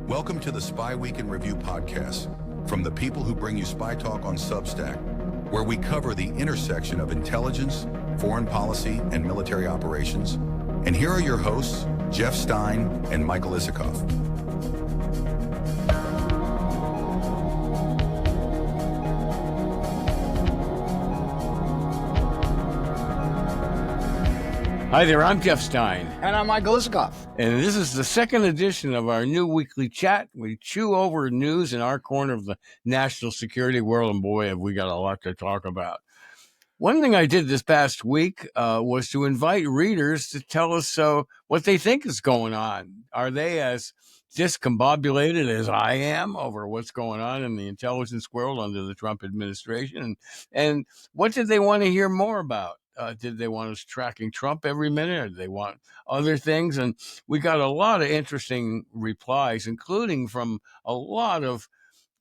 Welcome to the Spy Week in Review podcast, from the people who bring you SpyTalk on Substack, where we cover the intersection of intelligence, foreign policy, and military operations. And here are your hosts, Jeff Stein and Michael Isikoff. Hi there, I'm Jeff Stein. And I'm Michael Isikoff. And this is the second edition of our new weekly chat. We chew over news in our corner of the national security world, and boy, have we got a lot to talk about. One thing I did this past week was to invite readers to tell us what they think is going on. Are they as discombobulated as I am over what's going on in the intelligence world under the Trump administration? And what did they want to hear more about? Did they want us tracking Trump every minute, or did they want other things? And we got a lot of interesting replies, including from a lot of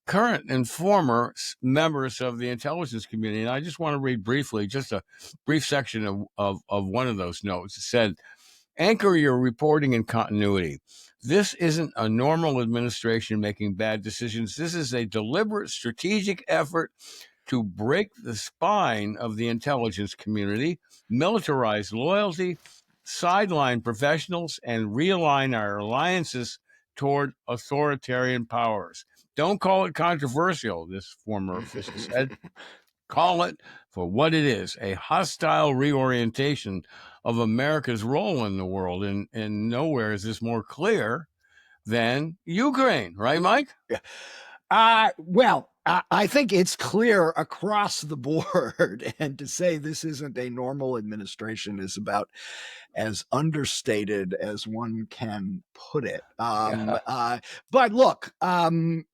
current and former members of the intelligence community. And I just want to read briefly, just a brief section of one of those notes. It said, "Anchor your reporting in continuity. This isn't a normal administration making bad decisions. This is a deliberate strategic effort to break the spine of the intelligence community, militarize loyalty, sideline professionals, and realign our alliances toward authoritarian powers. Don't call it controversial," this former official said. "Call it for what it is, a hostile reorientation of America's role in the world. And nowhere is this more clear than Ukraine." Right, Mike? Yeah. I think it's clear across the board, and to say this isn't a normal administration is about as understated as one can put it. But look, clearly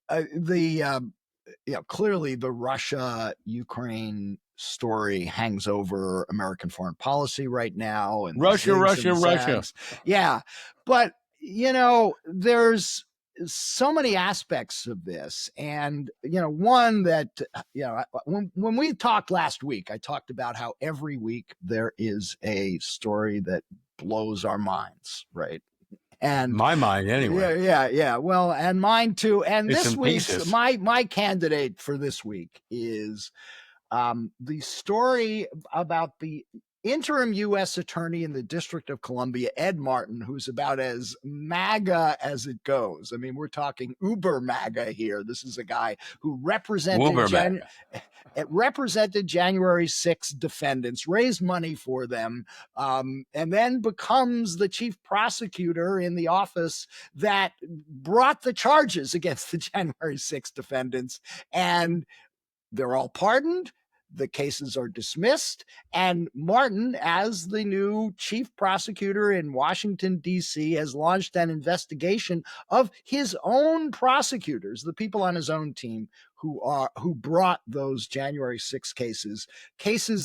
the Russia-Ukraine story hangs over American foreign policy right now. And Russia. Yeah, but there's so many aspects of this. And, one that, when we talked last week, I talked about how every week there is a story that blows our minds, right? And my mind, anyway. Yeah. Well, and mine too. And it's this week's, my candidate for this week is the story about the interim U.S. attorney in the District of Columbia, Ed Martin, who's about as MAGA as it goes. I mean, we're talking uber MAGA here. This is a guy who represented January 6 defendants, raised money for them, and then becomes the chief prosecutor in the office that brought the charges against the January 6 defendants. And they're all pardoned. The cases are dismissed, and Martin, as the new chief prosecutor in Washington, D.C., has launched an investigation of his own prosecutors, the people on his own team who brought those January 6 cases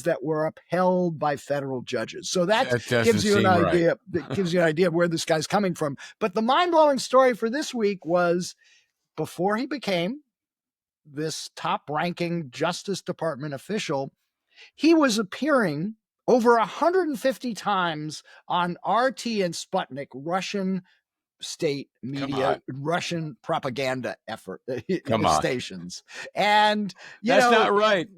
that were upheld by federal judges. So that gives you an idea. Right. That gives you an idea of where this guy's coming from. But the mind-blowing story for this week was, before he became this top-ranking Justice Department official, he was appearing over 150 times on RT and Sputnik, Russian state media, Russian propaganda stations. And that's not right.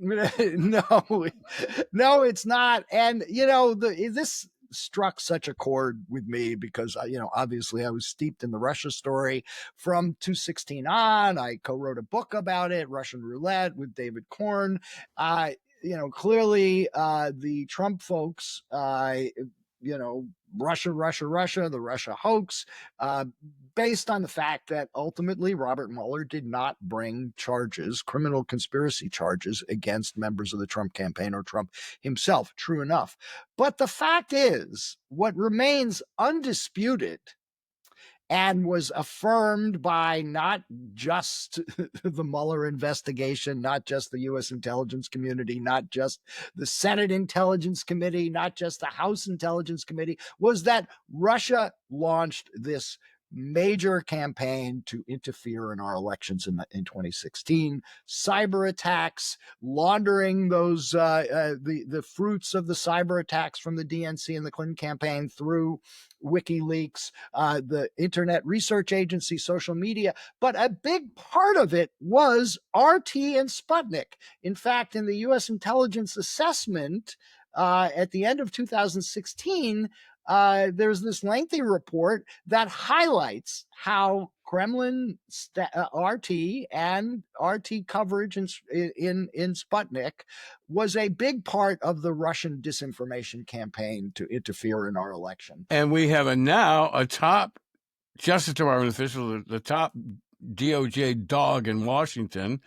No, it's not. And this struck such a chord with me because, obviously I was steeped in the Russia story from 2016 on. I co-wrote a book about it, Russian Roulette, with David Korn. Clearly the Trump folks, Russia, the Russia hoax, based on the fact that ultimately Robert Mueller did not bring criminal conspiracy charges against members of the Trump campaign or Trump himself. True enough. But the fact is, what remains undisputed and was affirmed by not just the Mueller investigation, not just the U.S. intelligence community, not just the Senate Intelligence Committee, not just the House Intelligence Committee, was that Russia launched this major campaign to interfere in our elections in 2016, cyber attacks, laundering those the fruits of the cyber attacks from the DNC and the Clinton campaign through WikiLeaks, the Internet Research Agency, social media. But a big part of it was RT and Sputnik. In fact, in the U.S. intelligence assessment at the end of 2016, there's this lengthy report that highlights how Kremlin RT and RT coverage in Sputnik was a big part of the Russian disinformation campaign to interfere in our election. And we have now a top Justice Department official, the top DOJ dog in Washington,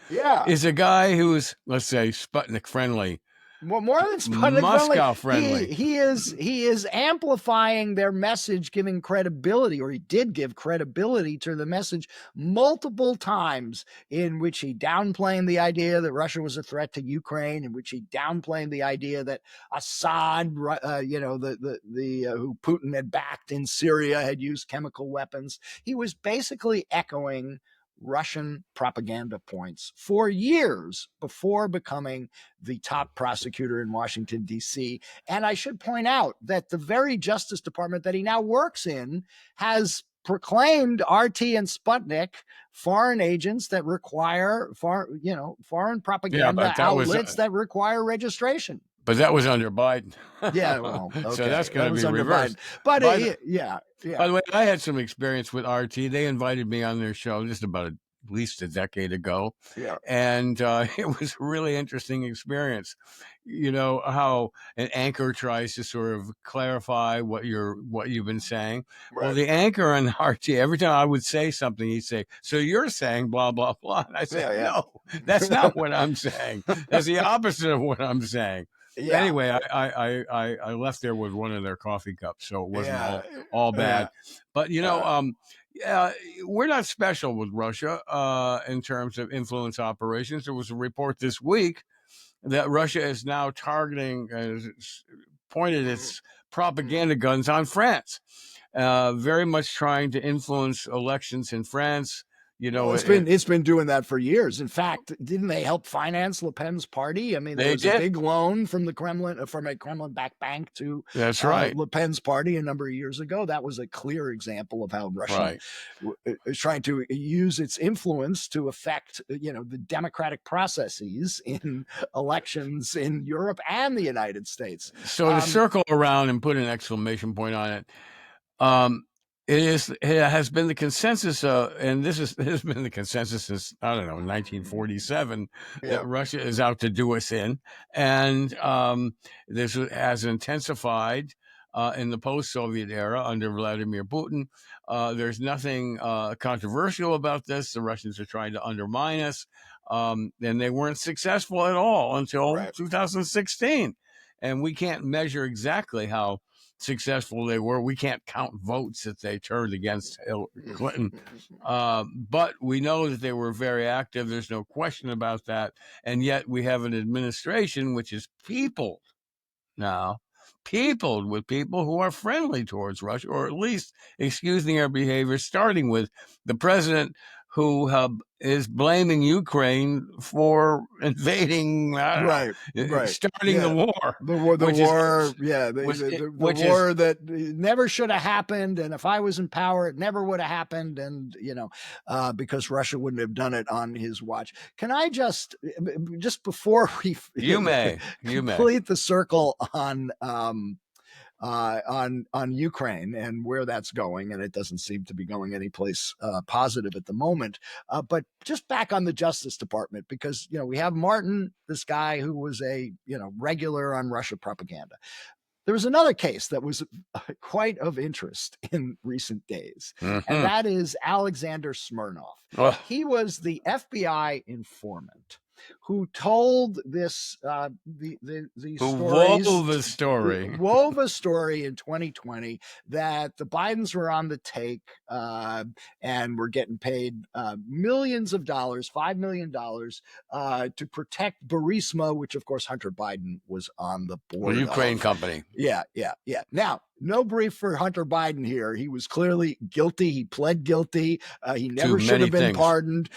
is a guy who's, let's say, Sputnik friendly. Well, more than Sputnik Moscow friendly. He is amplifying their message, giving credibility, or he did give credibility to the message multiple times, in which he downplayed the idea that Russia was a threat to Ukraine, in which he downplayed the idea that Assad, who Putin had backed in Syria, had used chemical weapons. He was basically echoing Russian propaganda points for years before becoming the top prosecutor in Washington, D.C. And I should point out that the very Justice Department that he now works in has proclaimed RT and Sputnik foreign agents that require foreign propaganda outlets that require registration. But that was under Biden. Yeah, well, okay. So that's going to be reversed. But yeah. By the way, I had some experience with RT. They invited me on their show just about at least a decade ago. Yeah. And it was a really interesting experience. You know how an anchor tries to sort of clarify what you've been saying. Right. Well, the anchor on RT, every time I would say something, he'd say, "So you're saying blah blah blah." And I said, "No, that's not what I'm saying. That's the opposite of what I'm saying." Yeah. Anyway, I left there with one of their coffee cups, so it wasn't all bad. Yeah. But we're not special with Russia in terms of influence operations. There was a report this week that Russia is now targeting, pointed its propaganda guns on France, very much trying to influence elections in France. It's been doing that for years. In fact, didn't they help finance Le Pen's party? I mean, there was a big loan from the Kremlin, from a Kremlin-backed bank to Le Pen's party a number of years ago. That was a clear example of how Russia is trying to use its influence to affect, the democratic processes in elections in Europe and the United States. So to circle around and put an exclamation point on it, it has been the consensus, and this has been the consensus since, 1947, that Russia is out to do us in. And this has intensified in the post-Soviet era under Vladimir Putin. There's nothing controversial about this. The Russians are trying to undermine us, and they weren't successful at all until 2016. And we can't measure exactly how successful they were. We can't count votes that they turned against Hillary Clinton. But we know that they were very active. There's no question about that. And yet we have an administration which is peopled with people who are friendly towards Russia, or at least excusing their behavior, starting with the president who is blaming Ukraine for invading, starting the war. The war that never should have happened. And if I was in power, it never would have happened. And, because Russia wouldn't have done it on his watch. Can I just before we complete the circle on Ukraine and where that's going, and it doesn't seem to be going anyplace positive at the moment. But just back on the Justice Department, because we have Martin, this guy who was a regular on Russia propaganda. There was another case that was quite of interest in recent days, and that is Alexander Smirnov. He was the FBI informant who told this these Who stories, wove the story. wove a story in 2020 that the Bidens were on the take and were getting paid millions of dollars, $5 million, to protect Burisma, which of course Hunter Biden was on the board The Ukraine of. company. Yeah. Now, no brief for Hunter Biden here. He was clearly guilty. He pled guilty. He never should have been pardoned.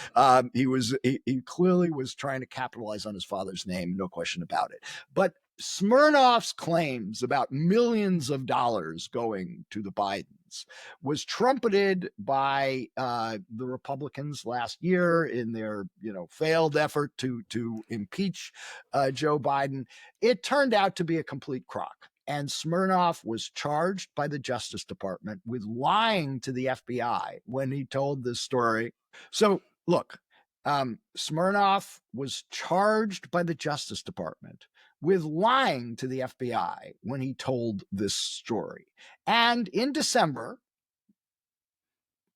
He clearly was trying to capitalize on his father's name, no question about it. But Smirnoff's claims about millions of dollars going to the Bidens was trumpeted by the Republicans last year in their failed effort to impeach Joe Biden. It turned out to be a complete crock. And Smirnoff was charged by the Justice Department with lying to the FBI when he told this story. So, look, Smirnoff was charged by the Justice Department with lying to the FBI when he told this story. And in December,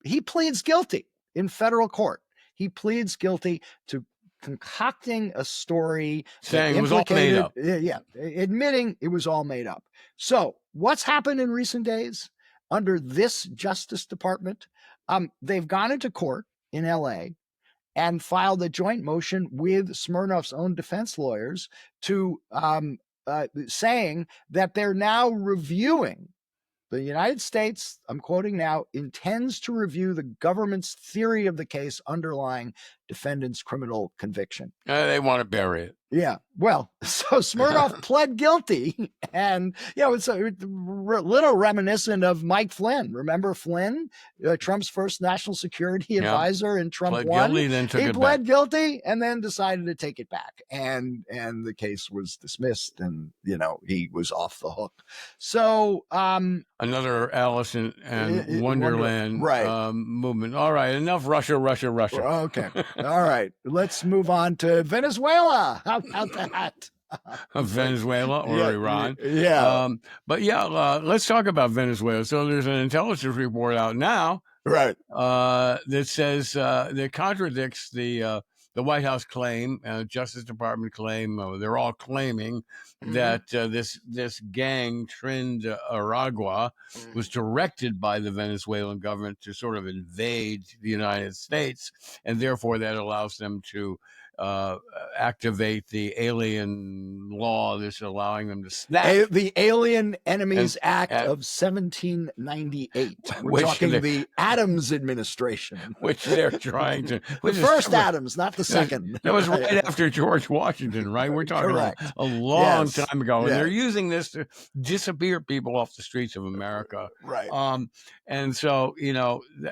he pleads guilty in federal court. He pleads guilty to concocting a story saying it was all made up. Yeah, admitting it was all made up. So what's happened in recent days under this Justice Department? They've gone into court in LA and filed a joint motion with Smirnoff's own defense lawyers to saying that they're now reviewing. The United States, I'm quoting now, intends to review the government's theory of the case underlying defendant's criminal conviction. They want to bury it. Yeah. Well, so Smirnoff pled guilty, and it's a little reminiscent of Mike Flynn. Remember Flynn, Trump's first national security advisor, and Trump pled won. Guilty, then took he it pled back. guilty and then decided to take it back, and the case was dismissed, and he was off the hook. So another Alice in Wonderland movement. All right, enough Russia. Okay. All right. Let's move on to Venezuela. How about that? Venezuela or Iran. Yeah. Let's talk about Venezuela. So there's an intelligence report out now, right, that says that contradicts the White House claim, Justice Department claim. They're all claiming that this gang, Tren de Aragua, was directed by the Venezuelan government to sort of invade the United States, and therefore that allows them to activate the alien law that's allowing them to snap. The Alien Enemies Act of 1798. We're talking the Adams administration. Which they're trying to... The first Adams, not the second. That was right after George Washington, right? We're talking a long time ago. And they're using this to disappear people off the streets of America. Right. And so,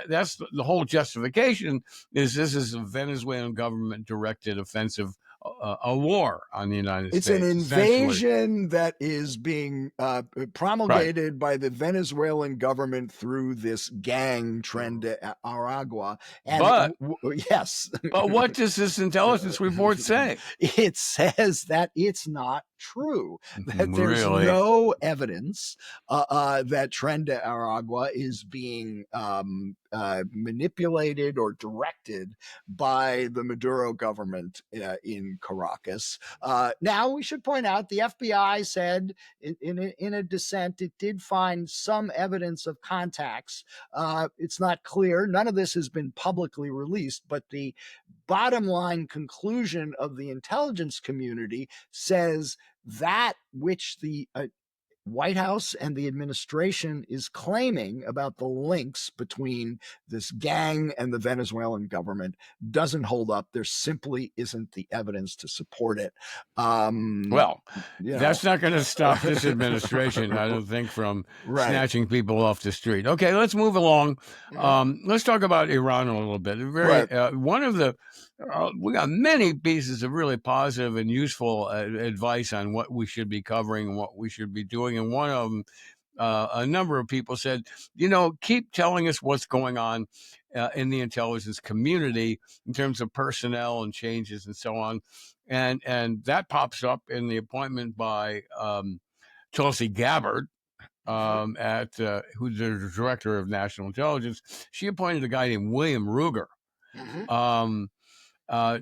that's the whole justification is this is a Venezuelan government directed offensive, a war on the United States. It's an invasion that is being promulgated by the Venezuelan government through this gang, Tren de Aragua. And but what does this intelligence report say? It says that it's not true, that there's Really? no evidence that Tren de Aragua is being manipulated or directed by the Maduro government in Caracas. Now, we should point out the FBI said in a dissent it did find some evidence of contacts. It's not clear. None of this has been publicly released, but the bottom line conclusion of the intelligence community says that which the White House and the administration is claiming about the links between this gang and the Venezuelan government doesn't hold up. There simply isn't the evidence to support it. That's not going to stop this administration, I don't think, from snatching people off the street. Okay, let's move along. Let's talk about Iran a little bit. One of the we got many pieces of really positive and useful advice on what we should be covering and what we should be doing. And one of them, a number of people said, keep telling us what's going on in the intelligence community in terms of personnel and changes and so on. And that pops up in the appointment by Tulsi Gabbard, who's the director of national intelligence. She appointed a guy named William Ruger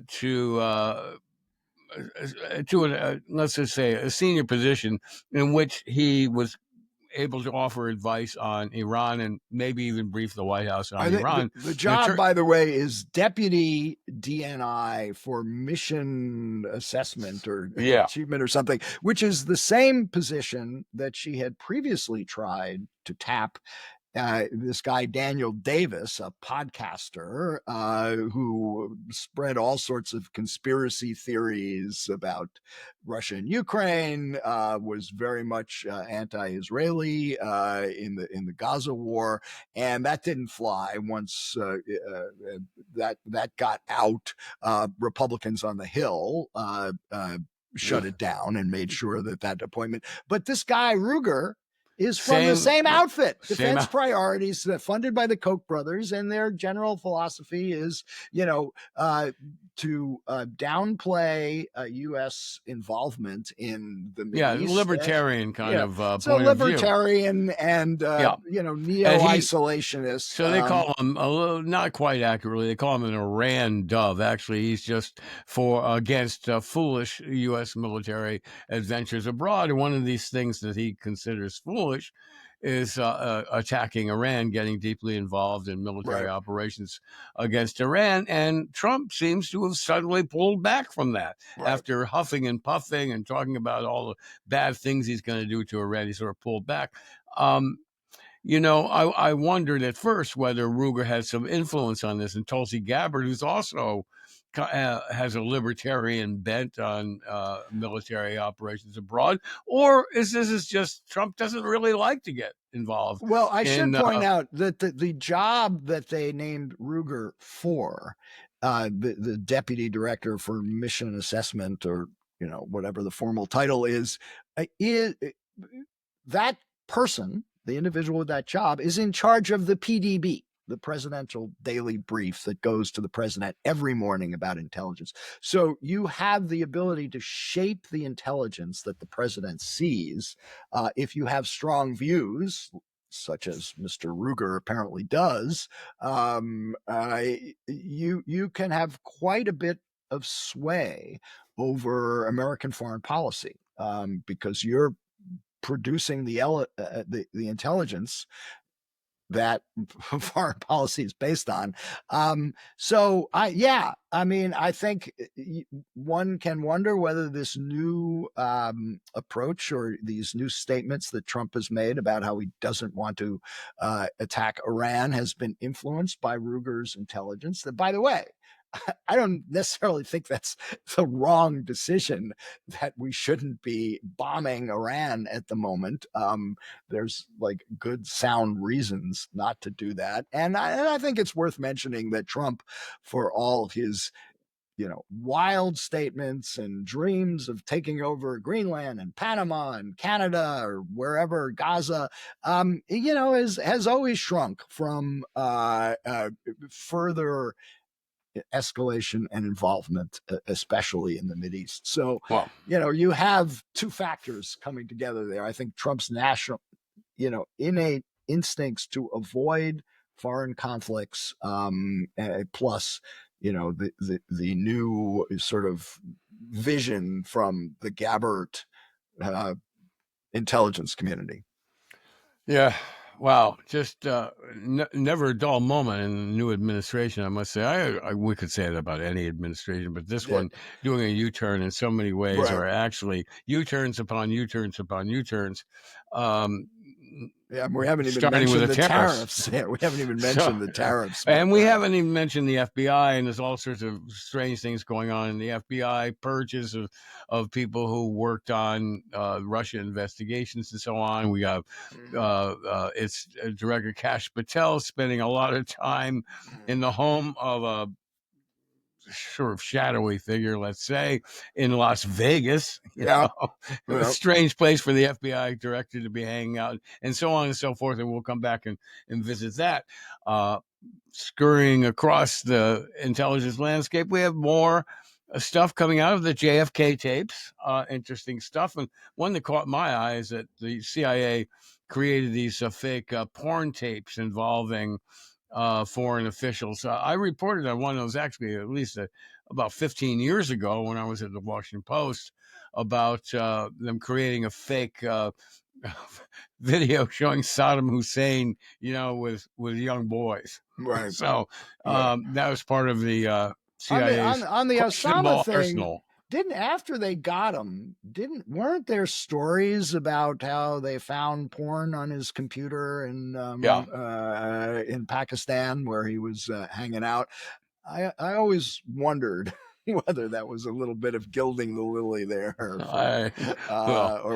to let's just say, a senior position in which he was able to offer advice on Iran and maybe even brief the White House on I think Iran. the job, by the way, is deputy DNI for mission assessment or achievement or something, which is the same position that she had previously tried to tap this guy, Daniel Davis, a podcaster who spread all sorts of conspiracy theories about Russia and Ukraine, was very much anti-Israeli in the Gaza war, and that didn't fly once that got out. Republicans on the Hill shut it down and made sure that appointment. But this guy Ruger is from the same outfit, Defense Priorities, funded by the Koch brothers, and their general philosophy is, to downplay U.S. involvement in the Middle East. Libertarian kind of so point libertarian of view. And neo-isolationist. So they call him, not quite accurately, they call him an Iran dove. Actually, he's just against foolish U.S. military adventures abroad. And one of these things that he considers foolish is attacking Iran, getting deeply involved in military operations against Iran. And Trump seems to have suddenly pulled back from that after huffing and puffing and talking about all the bad things he's going to do to Iran. He sort of pulled back. I wondered at first whether Ruger had some influence on this, and Tulsi Gabbard, who's also has a libertarian bent on military operations abroad, or is this just Trump doesn't really like to get involved? Well, I should point out that the job that they named Ruger for, the deputy director for mission assessment, or whatever the formal title is that person. The individual with that job is in charge of the PDB, the presidential daily brief that goes to the president every morning about intelligence. So you have the ability to shape the intelligence that the president sees if you have strong views, such as Mr. Ruger apparently does. You can have quite a bit of sway over American foreign policy because you're producing the intelligence that foreign policy is based on. I think one can wonder whether this new approach or these new statements that Trump has made about how he doesn't want to attack Iran has been influenced by Ruger's intelligence. That, by the way, I don't necessarily think that's the wrong decision, that we shouldn't be bombing Iran at the moment. There's good sound reasons not to do that. And I think it's worth mentioning that Trump, for all his wild statements and dreams of taking over Greenland and Panama and Canada or wherever, Gaza, has always shrunk from further escalation and involvement, especially in the Mideast. So, you have two factors coming together there. I think Trump's national, innate instincts to avoid foreign conflicts, plus, the new sort of vision from the Gabbard intelligence community. Yeah. Wow, just never a dull moment in the new administration, I must say. We could say that about any administration, but this one doing a U-turn in so many ways, or actually U-turns upon U-turns upon U-turns. We haven't even mentioned the tariffs. Yeah, we haven't even mentioned the tariffs. And we haven't even mentioned the FBI, and there's all sorts of strange things going on in the FBI, purges of people who worked on Russia investigations and so on. We got its Director Kash Patel spending a lot of time in the home of a sort of shadowy figure, let's say, in Las Vegas. A strange place for the FBI director to be hanging out, and so on and so forth. And we'll come back and visit that. Scurrying across the intelligence landscape, we have more stuff coming out of the JFK tapes. Interesting stuff. And one that caught my eye is that the CIA created these fake porn tapes involving foreign officials. I reported on one of those actually at least about 15 years ago when I was at the Washington Post about them creating a fake video showing Saddam Hussein, with young boys. Right. So that was part of the CIA's on the Osama questionable thing. arsenal. Didn't after they got him, weren't there stories about how they found porn on his computer in Pakistan where he was hanging out? I always wondered whether that was a little bit of gilding the lily there, or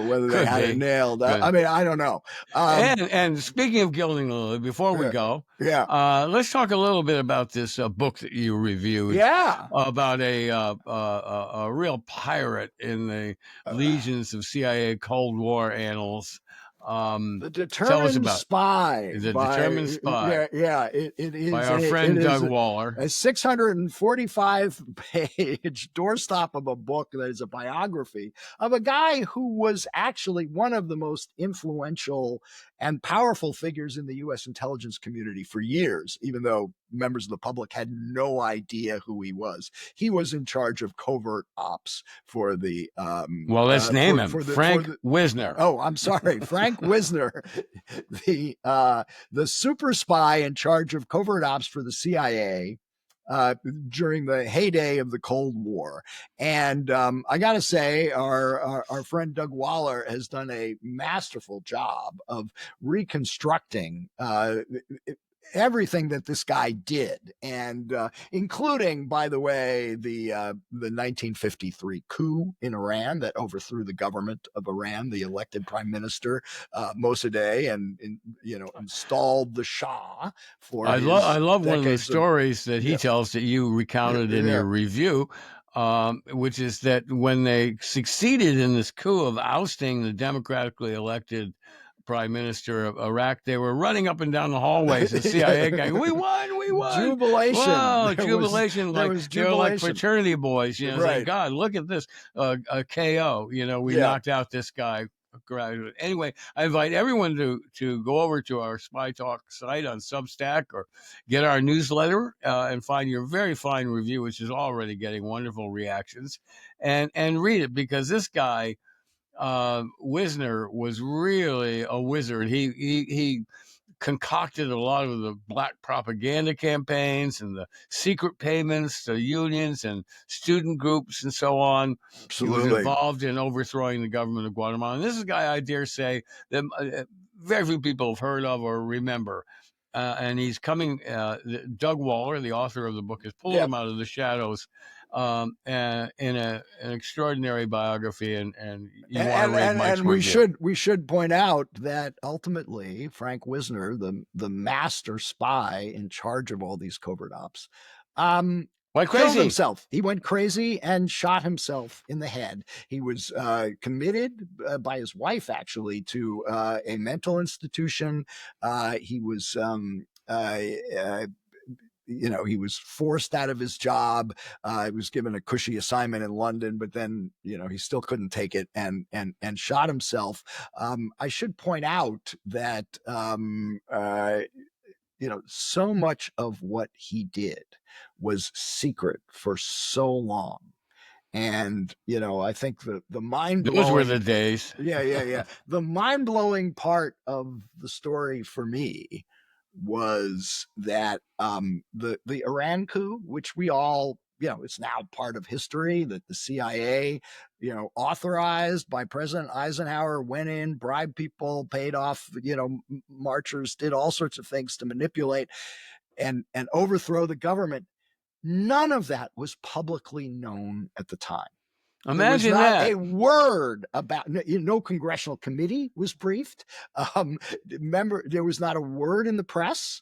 whether they had it nailed. I mean, I don't know. And speaking of gilding the lily, before we go, let's talk a little bit about this book that you reviewed. Yeah, about a real pirate in the legions of CIA Cold War annals. The Determined Spy. Determined Spy. Yeah. It is by our friend Doug Waller. A 645-page doorstop of a book that is a biography of a guy who was actually one of the most influential and powerful figures in the U.S. intelligence community for years, even though members of the public had no idea who he was. He was in charge of covert ops for the well, let's name him Frank Wisner. Oh, I'm sorry, Frank Wisner, the super spy in charge of covert ops for the CIA during the heyday of the Cold War. And I got to say, our friend Doug Waller has done a masterful job of reconstructing everything that this guy did, and including, by the way, the 1953 coup in Iran that overthrew the government of Iran, the elected prime minister Mossadegh, and installed the Shah for. I love one of the stories that he tells that you recounted in your review. Which is that when they succeeded in this coup of ousting the democratically elected prime minister of Iraq, they were running up and down the hallways and CIA going, we won. Jubilation. Wow, jubilation. They're like fraternity boys, saying, God, look at this, a KO, we knocked out this guy. Anyway, I invite everyone to go over to our SpyTalk site on Substack or get our newsletter and find your very fine review, which is already getting wonderful reactions, and read it, because this guy, Wisner, was really a wizard. He concocted a lot of the black propaganda campaigns and the secret payments to unions and student groups and so on. Absolutely. He was involved in overthrowing the government of Guatemala. And this is a guy, I dare say, that very few people have heard of or remember. And he's coming, Doug Waller, the author of the book, has pulled him out of the shadows in an extraordinary biography, and you want to read Mike's review. We should point out that ultimately Frank Wisner, the master spy in charge of all these covert ops, killed himself. He went crazy and shot himself in the head. He was committed by his wife, actually, to a mental institution. He was he was forced out of his job. He was given a cushy assignment in London, but then, he still couldn't take it and shot himself. I should point out that, so much of what he did was secret for so long. And, I think the mind-blowing... Those were the days. Yeah. The mind-blowing part of the story for me was that the Iran coup, which we all, it's now part of history, that the CIA, authorized by President Eisenhower, went in, bribed people, paid off, marchers, did all sorts of things to manipulate and overthrow the government. None of that was publicly known at the time. Imagine that. A word about, no congressional committee was briefed. Remember, there was not a word in the press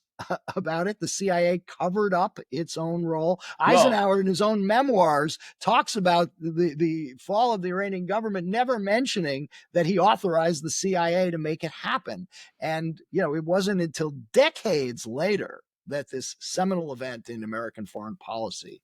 about it. The CIA covered up its own role. Eisenhower, in his own memoirs, talks about the fall of the Iranian government, never mentioning that he authorized the CIA to make it happen. And, it wasn't until decades later that this seminal event in American foreign policy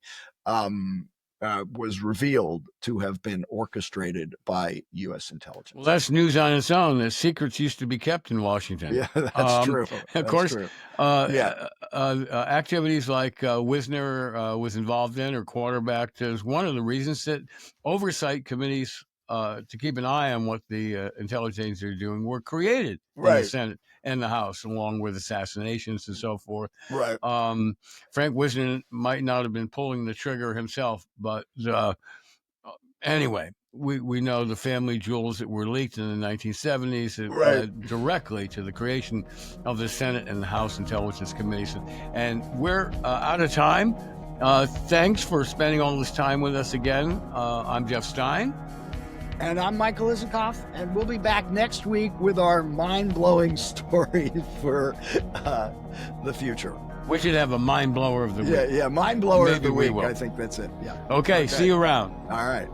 was revealed to have been orchestrated by U.S. intelligence. Well, that's news on its own. The secrets used to be kept in Washington. Yeah, that's true. Of course, true. activities like Wisner was involved in or quarterbacked is one of the reasons that oversight committees to keep an eye on what the intelligence are doing were created in the Senate and the House, along with assassinations and so forth. Right. Frank Wisner might not have been pulling the trigger himself, but anyway, we know the family jewels that were leaked in the 1970s that led directly to the creation of the Senate and the House Intelligence Committees. And we're out of time. Thanks for spending all this time with us again. I'm Jeff Stein. And I'm Michael Isikoff, and we'll be back next week with our mind-blowing story for the future. We should have a mind blower of the week. Yeah, mind blower of Maybe the we week. will. I think that's it. Yeah. Okay, see you around. All right.